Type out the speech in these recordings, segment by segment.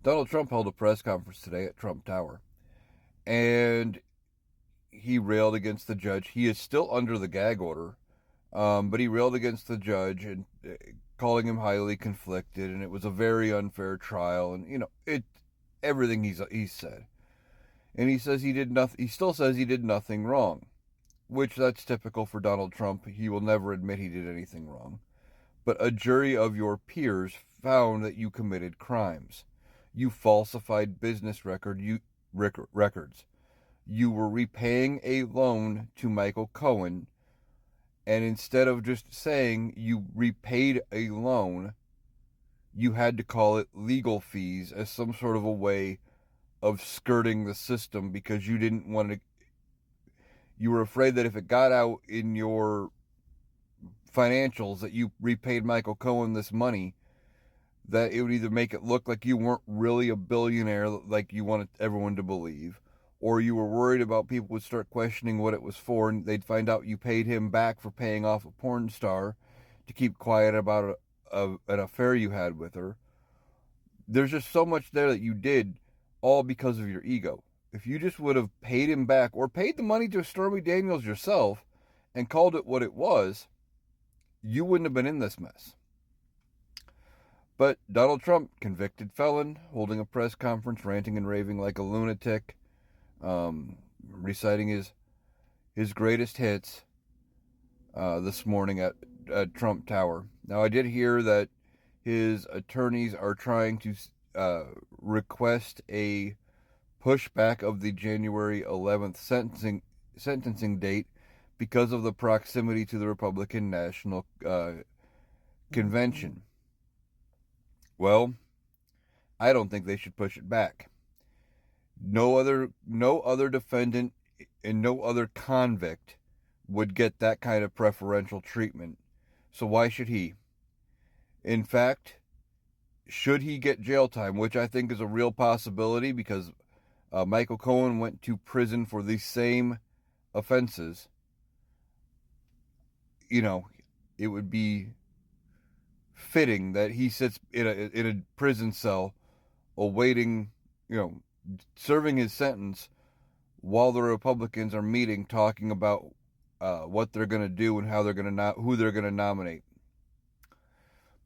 Donald Trump held a press conference today at Trump Tower, and he railed against the judge. He is still under the gag order, but he railed against the judge and calling him highly conflicted, and it was a very unfair trial, and everything he's said. And he says he did nothing. He still says he did nothing wrong, which that's typical for Donald Trump. He will never admit he did anything wrong. But a jury of your peers found that you committed crimes. You falsified business records. You were repaying a loan to Michael Cohen, and instead of just saying you repaid a loan, you had to call it legal fees as some sort of a way of skirting the system because you didn't want to. You were afraid that if it got out in your financials that you repaid Michael Cohen this money, that it would either make it look like you weren't really a billionaire like you wanted everyone to believe, or you were worried about people would start questioning what it was for, and they'd find out you paid him back for paying off a porn star to keep quiet about an affair you had with her. There's just so much there that you did all because of your ego. If you just would have paid him back or paid the money to Stormy Daniels yourself and called it what it was, you wouldn't have been in this mess. But Donald Trump, convicted felon, holding a press conference, ranting and raving like a lunatic, reciting his greatest hits this morning at Trump Tower. Now, I did hear that his attorneys are trying to request a pushback of the January 11th sentencing date because of the proximity to the Republican National Convention. Well, I don't think they should push it back. No other defendant and no other convict would get that kind of preferential treatment. So why should he? In fact, should he get jail time, which I think is a real possibility because Michael Cohen went to prison for the same offenses, it would be fitting that he sits in a prison cell awaiting, serving his sentence while the Republicans are meeting, talking about what they're going to do and who they're going to nominate.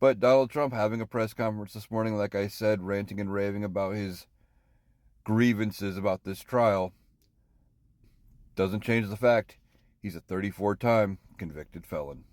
But Donald Trump having a press conference this morning, like I said, ranting and raving about his grievances about this trial, doesn't change the fact he's a 34-time convicted felon.